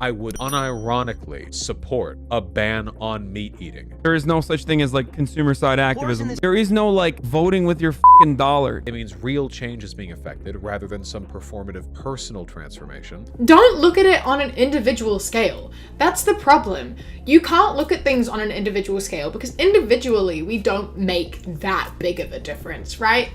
I would unironically support a ban on meat eating. There is no such thing as like consumer side activism. There is no like voting with your fucking dollar. It means real change is being affected rather than some performative personal transformation. Don't look at it on an individual scale. That's the problem. You can't look at things on an individual scale because individually we don't make that big of a difference, right?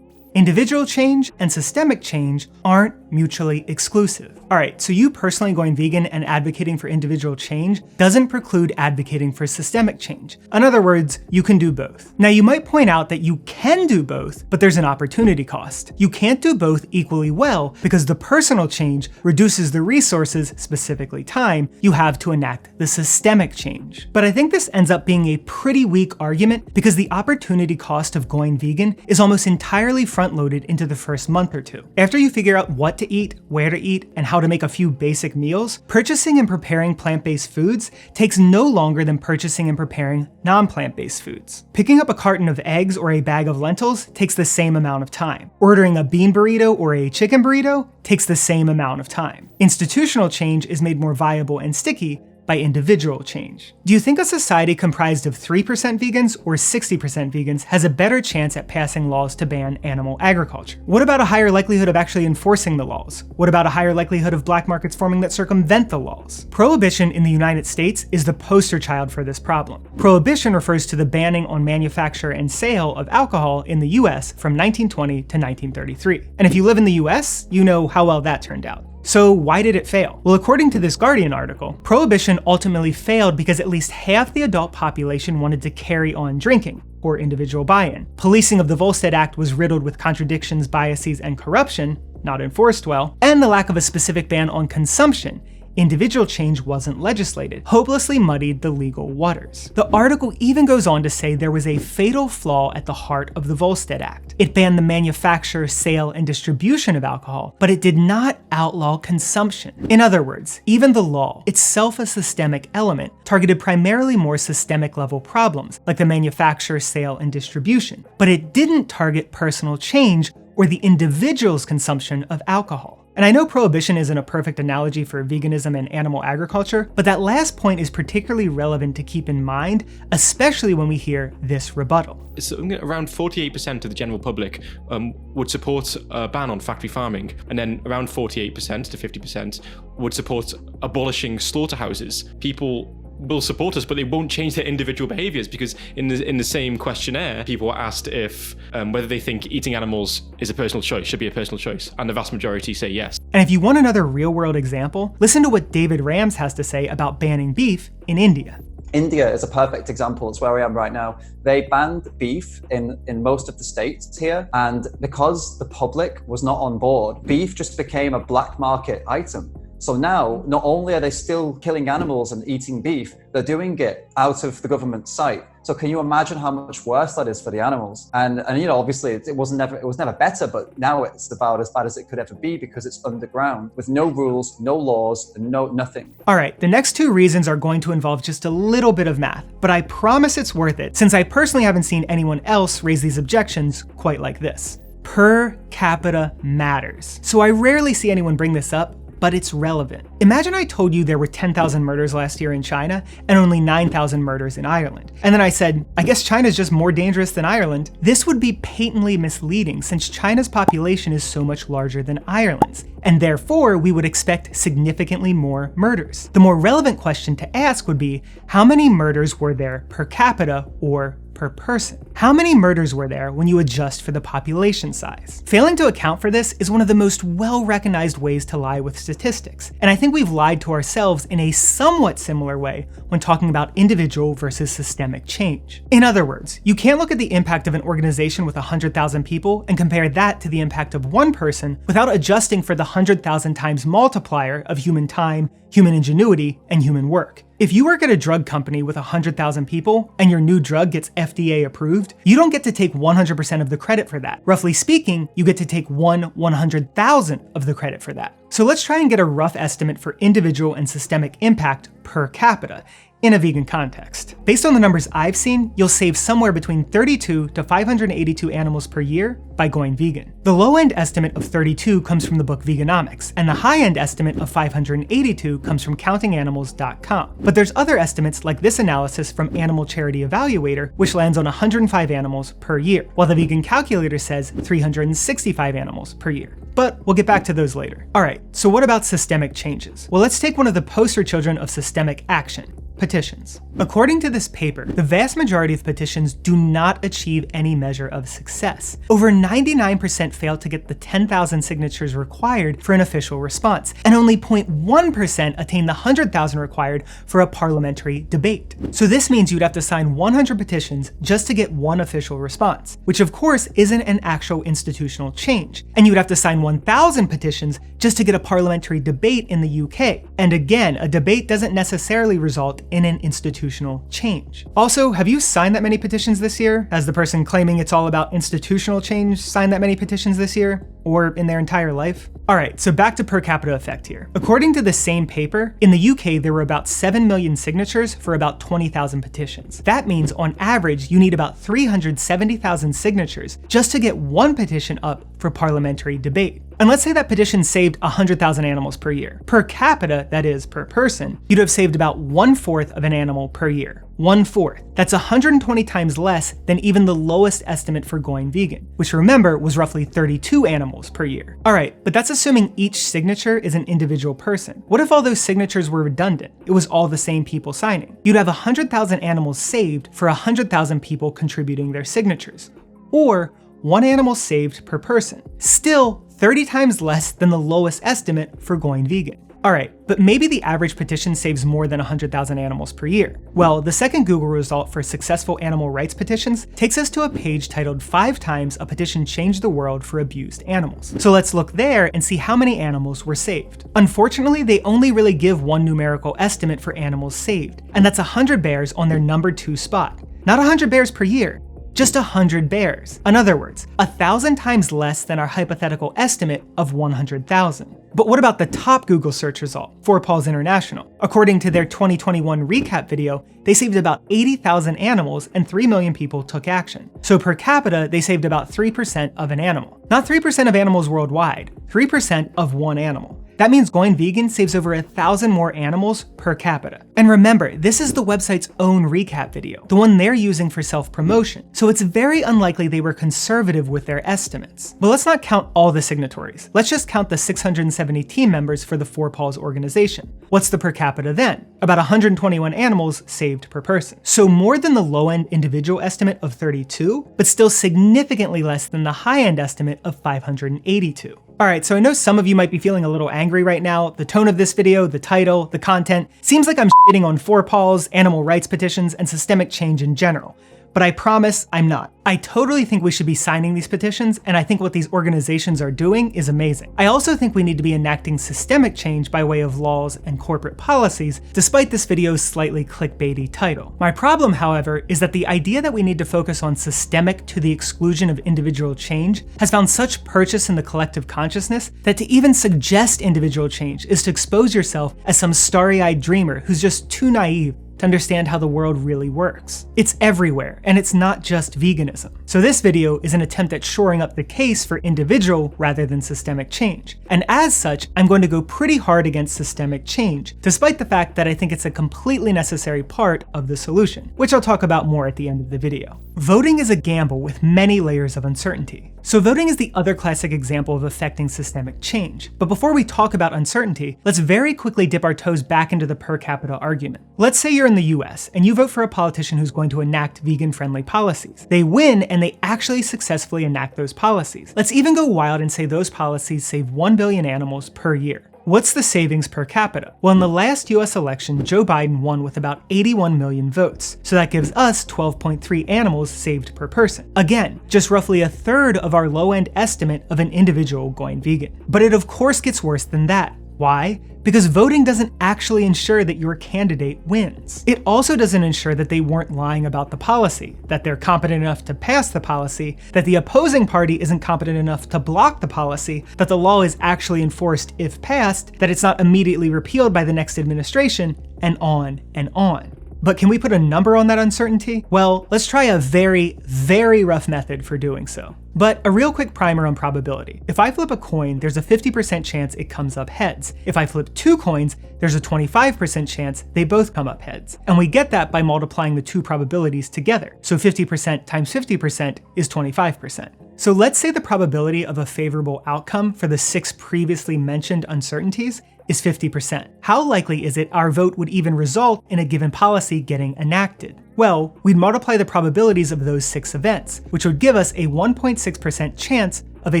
Individual change and systemic change aren't mutually exclusive. All right, so you personally going vegan and advocating for individual change doesn't preclude advocating for systemic change. In other words, you can do both. Now, you might point out that you can do both, but there's an opportunity cost. You can't do both equally well because the personal change reduces the resources, specifically time, you have to enact the systemic change. But I think this ends up being a pretty weak argument because the opportunity cost of going vegan is almost entirely front-loaded into the first month or two. After you figure out what to eat, where to eat, and how to make a few basic meals, purchasing and preparing plant-based foods takes no longer than purchasing and preparing non-plant-based foods. Picking up a carton of eggs or a bag of lentils takes the same amount of time. Ordering a bean burrito or a chicken burrito takes the same amount of time. Institutional change is made more viable and sticky by individual change. Do you think a society comprised of 3% vegans or 60% vegans has a better chance at passing laws to ban animal agriculture? What about a higher likelihood of actually enforcing the laws? What about a higher likelihood of black markets forming that circumvent the laws? Prohibition in the United States is the poster child for this problem. Prohibition refers to the banning on manufacture and sale of alcohol in the US from 1920 to 1933. And if you live in the US, you know how well that turned out. So why did it fail? Well, according to this Guardian article, Prohibition ultimately failed because at least half the adult population wanted to carry on drinking, or individual buy-in. Policing of the Volstead Act was riddled with contradictions, biases, and corruption, not enforced well, and the lack of a specific ban on consumption. Individual change wasn't legislated, hopelessly muddied the legal waters. The article even goes on to say there was a fatal flaw at the heart of the Volstead Act. It banned the manufacture, sale, and distribution of alcohol, but it did not outlaw consumption. In other words, even the law, itself a systemic element, targeted primarily more systemic level problems, like the manufacture, sale, and distribution. But it didn't target personal change or the individual's consumption of alcohol. And I know prohibition isn't a perfect analogy for veganism and animal agriculture, but that last point is particularly relevant to keep in mind, especially when we hear this rebuttal. So around 48% of the general public would support a ban on factory farming, and then around 48% to 50% would support abolishing slaughterhouses. People will support us, but they won't change their individual behaviors, because in the same questionnaire, people were asked if whether they think eating animals is a personal choice, should be a personal choice, and the vast majority say yes. And if you want another real-world example, listen to what David Rams has to say about banning beef in India. India is a perfect example. It's where I am right now. They banned beef in most of the states here, and because the public was not on board, beef just became a black market item. So now, not only are they still killing animals and eating beef, they're doing it out of the government's sight. So can you imagine how much worse that is for the animals? And you know, obviously it was never better, but now it's about as bad as it could ever be because it's underground with no rules, no laws, and nothing. All right, the next two reasons are going to involve just a little bit of math, but I promise it's worth it since I personally haven't seen anyone else raise these objections quite like this. Per capita matters. So I rarely see anyone bring this up, but it's relevant. Imagine I told you there were 10,000 murders last year in China and only 9,000 murders in Ireland. And then I said, I guess China's just more dangerous than Ireland. This would be patently misleading since China's population is so much larger than Ireland's, and therefore we would expect significantly more murders. The more relevant question to ask would be, how many murders were there per capita or per person? How many murders were there when you adjust for the population size? Failing to account for this is one of the most well-recognized ways to lie with statistics, and I think we've lied to ourselves in a somewhat similar way when talking about individual versus systemic change. In other words, you can't look at the impact of an organization with 100,000 people and compare that to the impact of one person without adjusting for the 100,000 times multiplier of human time, human ingenuity, and human work. If you work at a drug company with 100,000 people and your new drug gets FDA approved, you don't get to take 100% of the credit for that. Roughly speaking, you get to take 1/100,000th of the credit for that. So let's try and get a rough estimate for individual and systemic impact per capita in a vegan context. Based on the numbers I've seen, you'll save somewhere between 32 to 582 animals per year by going vegan. The low-end estimate of 32 comes from the book Veganomics, and the high-end estimate of 582 comes from countinganimals.com. But there's other estimates like this analysis from Animal Charity Evaluator, which lands on 105 animals per year, while the vegan calculator says 365 animals per year. But we'll get back to those later. All right, so what about systemic changes? Well, let's take one of the poster children of systemic action: petitions. According to this paper, the vast majority of petitions do not achieve any measure of success. Over 99% fail to get the 10,000 signatures required for an official response, and only 0.1% attain the 100,000 required for a parliamentary debate. So this means you'd have to sign 100 petitions just to get one official response, which of course isn't an actual institutional change. And you'd have to sign 1,000 petitions just to get a parliamentary debate in the UK. And again, a debate doesn't necessarily result in an institutional change. Also, have you signed that many petitions this year? Has the person claiming it's all about institutional change signed that many petitions this year? Or in their entire life? Alright, so back to per capita effect here. According to the same paper, in the UK there were about 7 million signatures for about 20,000 petitions. That means on average you need about 370,000 signatures just to get one petition up for parliamentary debate. And let's say that petition saved 100,000 animals per year. Per capita, that is, per person, you'd have saved about 1/4 of an animal per year. 1/4. That's 120 times less than even the lowest estimate for going vegan, which remember was roughly 32 animals per year. Alright, but that's assuming each signature is an individual person. What if all those signatures were redundant? It was all the same people signing. You'd have 100,000 animals saved for 100,000 people contributing their signatures. Or one animal saved per person. Still 30 times less than the lowest estimate for going vegan. Alright, but maybe the average petition saves more than 100,000 animals per year. Well, the second Google result for successful animal rights petitions takes us to a page titled 5 times a petition changed the world for abused animals. So let's look there and see how many animals were saved. Unfortunately, they only really give one numerical estimate for animals saved, and that's 100 bears on their number 2 spot. Not 100 bears per year, just 100 bears. In other words, 1,000 times less than our hypothetical estimate of 100,000. But what about the top Google search result, 4Paws International? According to their 2021 recap video, they saved about 80,000 animals and 3 million people took action. So per capita, they saved about 3% of an animal. Not 3% of animals worldwide, 3% of one animal. That means going vegan saves over 1,000 more animals per capita. And remember, this is the website's own recap video, the one they're using for self-promotion, so it's very unlikely they were conservative with their estimates. But let's not count all the signatories. Let's just count the 670 team members for the 4Paws organization. What's the per capita then? About 121 animals saved per person. So more than the low-end individual estimate of 32, but still significantly less than the high-end estimate of 582. Alright, so I know some of you might be feeling a little angry right now. The tone of this video, the title, the content, seems like I'm shitting on 4Paws, animal rights petitions, and systemic change in general. But I promise I'm not. I totally think we should be signing these petitions, and I think what these organizations are doing is amazing. I also think we need to be enacting systemic change by way of laws and corporate policies, despite this video's slightly clickbaity title. My problem, however, is that the idea that we need to focus on systemic to the exclusion of individual change has found such purchase in the collective consciousness that to even suggest individual change is to expose yourself as some starry-eyed dreamer who's just too naive to understand how the world really works. It's everywhere, and it's not just veganism. So this video is an attempt at shoring up the case for individual rather than systemic change. And as such, I'm going to go pretty hard against systemic change, despite the fact that I think it's a completely necessary part of the solution, which I'll talk about more at the end of the video. Voting is a gamble with many layers of uncertainty. So voting is the other classic example of affecting systemic change. But before we talk about uncertainty, let's very quickly dip our toes back into the per capita argument. Let's say you're in the US and you vote for a politician who's going to enact vegan-friendly policies. They win and they actually successfully enact those policies. Let's even go wild and say those policies save 1 billion animals per year. What's the savings per capita? Well, in the last US election, Joe Biden won with about 81 million votes. So that gives us 12.3 animals saved per person. Again, just roughly 1/3 of our low-end estimate of an individual going vegan. But it of course gets worse than that. Why? Because voting doesn't actually ensure that your candidate wins. It also doesn't ensure that they weren't lying about the policy, that they're competent enough to pass the policy, that the opposing party isn't competent enough to block the policy, that the law is actually enforced if passed, that it's not immediately repealed by the next administration, and on and on. But can we put a number on that uncertainty? Well, let's try a very, very rough method for doing so. But a real quick primer on probability. If I flip a coin, there's a 50% chance it comes up heads. If I flip 2 coins, there's a 25% chance they both come up heads. And we get that by multiplying the 2 probabilities together. So 50% times 50% is 25%. So let's say the probability of a favorable outcome for the 6 previously mentioned uncertainties is 50%. How likely is it our vote would even result in a given policy getting enacted? Well, we'd multiply the probabilities of those 6 events, which would give us a 1.6% chance of a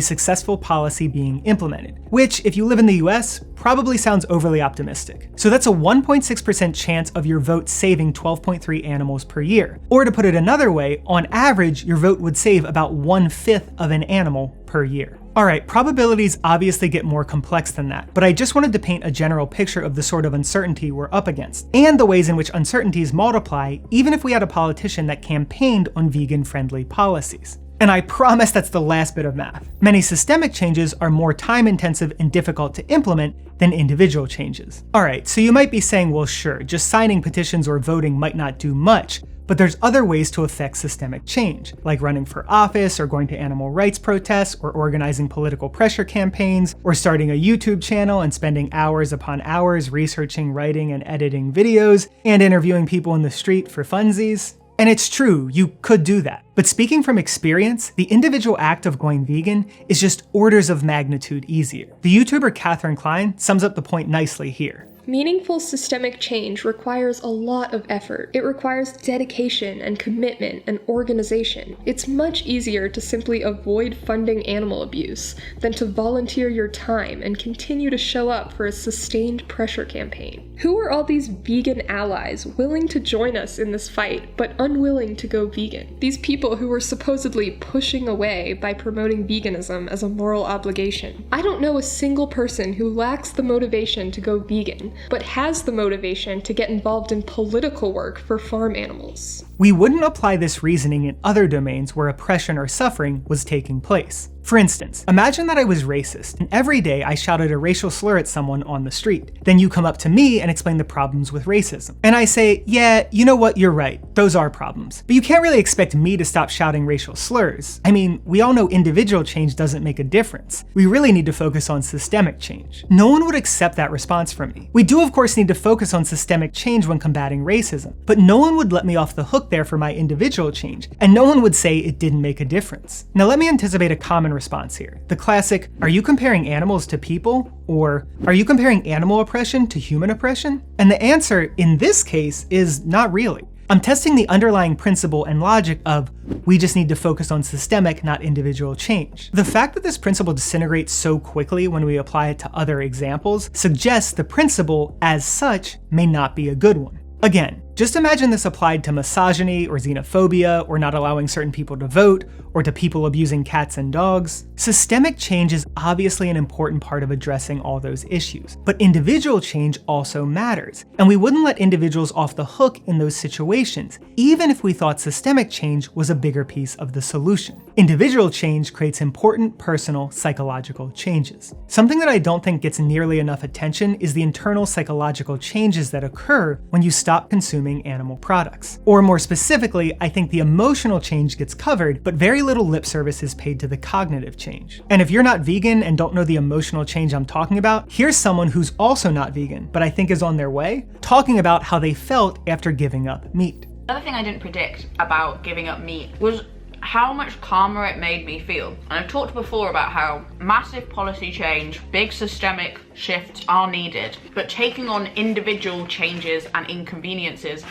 successful policy being implemented, which, if you live in the US, probably sounds overly optimistic. So that's a 1.6% chance of your vote saving 12.3 animals per year. Or to put it another way, on average, your vote would save about 1/5 of an animal per year. Alright, probabilities obviously get more complex than that, but I just wanted to paint a general picture of the sort of uncertainty we're up against, and the ways in which uncertainties multiply even if we had a politician that campaigned on vegan-friendly policies. And I promise that's the last bit of math. Many systemic changes are more time-intensive and difficult to implement than individual changes. Alright, so you might be saying, well sure, just signing petitions or voting might not do much, but there's other ways to affect systemic change, like running for office or going to animal rights protests or organizing political pressure campaigns or starting a YouTube channel and spending hours upon hours researching, writing, and editing videos and interviewing people in the street for funsies. And it's true, you could do that. But speaking from experience, the individual act of going vegan is just orders of magnitude easier. The YouTuber Catherine Klein sums up the point nicely here. Meaningful systemic change requires a lot of effort. It requires dedication and commitment and organization. It's much easier to simply avoid funding animal abuse than to volunteer your time and continue to show up for a sustained pressure campaign. Who are all these vegan allies willing to join us in this fight, but unwilling to go vegan? These people who are supposedly pushing away by promoting veganism as a moral obligation. I don't know a single person who lacks the motivation to go vegan, but has the motivation to get involved in political work for farm animals. We wouldn't apply this reasoning in other domains where oppression or suffering was taking place. For instance, imagine that I was racist, and every day I shouted a racial slur at someone on the street. Then you come up to me and explain the problems with racism. And I say, yeah, you know what, you're right, those are problems. But you can't really expect me to stop shouting racial slurs. I mean, we all know individual change doesn't make a difference. We really need to focus on systemic change. No one would accept that response from me. We do of course need to focus on systemic change when combating racism, but no one would let me off the hook there for my individual change, and no one would say it didn't make a difference. Now let me anticipate a common response here. The classic, are you comparing animals to people? Or are you comparing animal oppression to human oppression? And the answer in this case is not really. I'm testing the underlying principle and logic of we just need to focus on systemic, not individual change. The fact that this principle disintegrates so quickly when we apply it to other examples suggests the principle as such may not be a good one. Again, just imagine this applied to misogyny or xenophobia or not allowing certain people to vote or to people abusing cats and dogs. Systemic change is obviously an important part of addressing all those issues, but individual change also matters, and we wouldn't let individuals off the hook in those situations, even if we thought systemic change was a bigger piece of the solution. Individual change creates important personal psychological changes. Something that I don't think gets nearly enough attention is the internal psychological changes that occur when you stop consuming animal products. Or more specifically, I think the emotional change gets covered, but very little lip service is paid to the cognitive change. And if you're not vegan and don't know the emotional change I'm talking about, here's someone who's also not vegan, but I think is on their way, talking about how they felt after giving up meat. Another thing I didn't predict about giving up meat was how much calmer it made me feel. And I've talked before about how massive policy change, big systemic shifts are needed, but taking on individual changes and inconveniences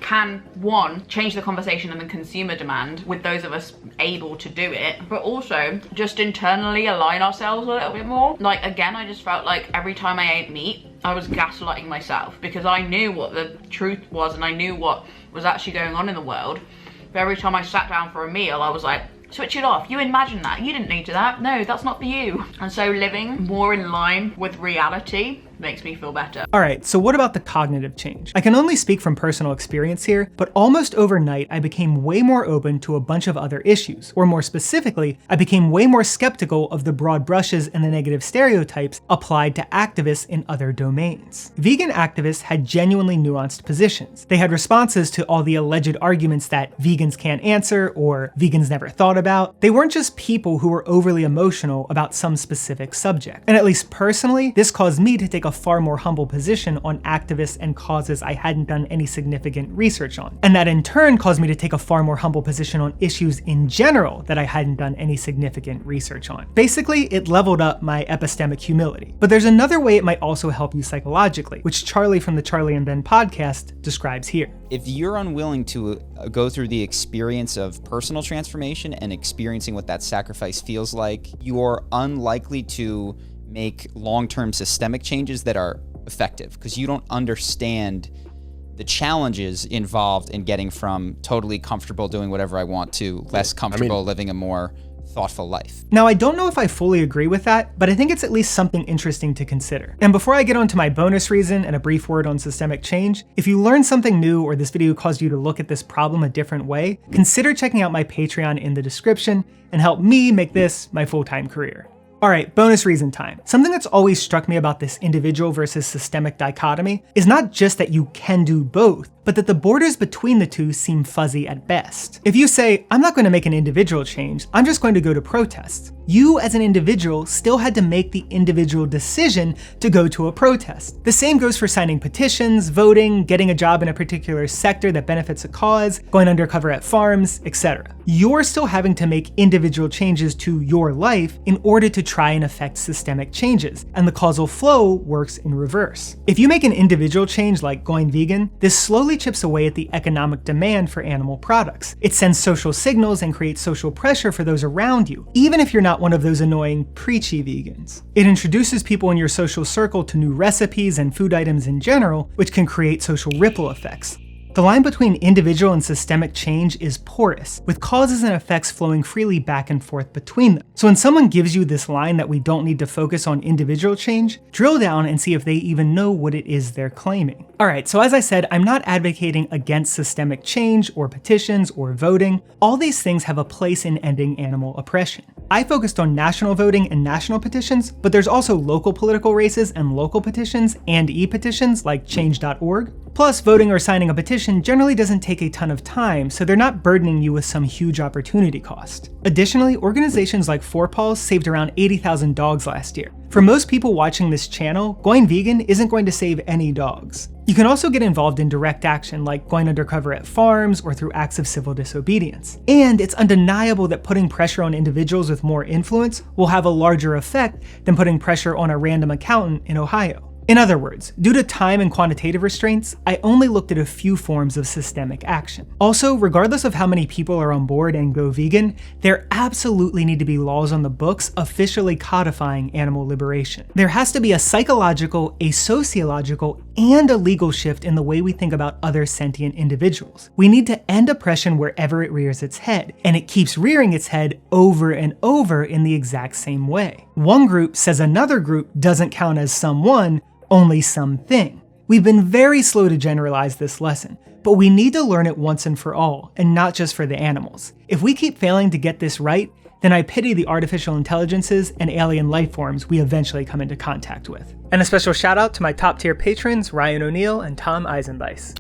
can, one, change the conversation and the consumer demand with those of us able to do it, but also just internally align ourselves a little bit more. Like, again, I just felt like every time I ate meat, I was gaslighting myself because I knew what the truth was and I knew what was actually going on in the world. But every time I sat down for a meal, I was like, Switch it off. You imagine that. You didn't need to that. No, that's not for you. And so living more in line with reality makes me feel better. Alright, so what about the cognitive change? I can only speak from personal experience here, but almost overnight I became way more open to a bunch of other issues, or more specifically, I became way more skeptical of the broad brushes and the negative stereotypes applied to activists in other domains. Vegan activists had genuinely nuanced positions. They had responses to all the alleged arguments that vegans can't answer or vegans never thought about. They weren't just people who were overly emotional about some specific subject. And at least personally, this caused me to take a far more humble position on activists and causes I hadn't done any significant research on. And that in turn caused me to take a far more humble position on issues in general that I hadn't done any significant research on. Basically, it leveled up my epistemic humility. But there's another way it might also help you psychologically, which Charlie from the Charlie and Ben podcast describes here. If you're unwilling to go through the experience of personal transformation and experiencing what that sacrifice feels like, you're unlikely to make long-term systemic changes that are effective because you don't understand the challenges involved in getting from totally comfortable doing whatever I want to less comfortable living a more thoughtful life. Now, I don't know if I fully agree with that, but I think it's at least something interesting to consider. And before I get on to my bonus reason and a brief word on systemic change, if you learned something new or this video caused you to look at this problem a different way, consider checking out my Patreon in the description and help me make this my full-time career. Alright, bonus reason time. Something that's always struck me about this individual versus systemic dichotomy is not just that you can do both, but that the borders between the two seem fuzzy at best. If you say, I'm not going to make an individual change, I'm just going to go to protests, you as an individual still had to make the individual decision to go to a protest. The same goes for signing petitions, voting, getting a job in a particular sector that benefits a cause, going undercover at farms, etc. You're still having to make individual changes to your life in order to try and affect systemic changes, and the causal flow works in reverse. If you make an individual change like going vegan, this slowly chips away at the economic demand for animal products. It sends social signals and creates social pressure for those around you, even if you're not one of those annoying, preachy vegans. It introduces people in your social circle to new recipes and food items in general, which can create social ripple effects. The line between individual and systemic change is porous, with causes and effects flowing freely back and forth between them. So when someone gives you this line that we don't need to focus on individual change, drill down and see if they even know what it is they're claiming. Alright, so as I said, I'm not advocating against systemic change or petitions or voting. All these things have a place in ending animal oppression. I focused on national voting and national petitions, but there's also local political races and local petitions and e-petitions like change.org. Plus, voting or signing a petition generally doesn't take a ton of time, so they're not burdening you with some huge opportunity cost. Additionally, organizations like 4Paws saved around 80,000 dogs last year. For most people watching this channel, going vegan isn't going to save any dogs. You can also get involved in direct action like going undercover at farms or through acts of civil disobedience. And it's undeniable that putting pressure on individuals with more influence will have a larger effect than putting pressure on a random accountant in Ohio. In other words, due to time and quantitative restraints, I only looked at a few forms of systemic action. Also, regardless of how many people are on board and go vegan, there absolutely need to be laws on the books officially codifying animal liberation. There has to be a psychological, a sociological, and a legal shift in the way we think about other sentient individuals. We need to end oppression wherever it rears its head, and it keeps rearing its head over and over in the exact same way. One group says another group doesn't count as someone, only something. We've been very slow to generalize this lesson, but we need to learn it once and for all, and not just for the animals. If we keep failing to get this right, then I pity the artificial intelligences and alien life forms we eventually come into contact with. And a special shout out to my top tier patrons, Ryan O'Neill and Tom Eisenbeis.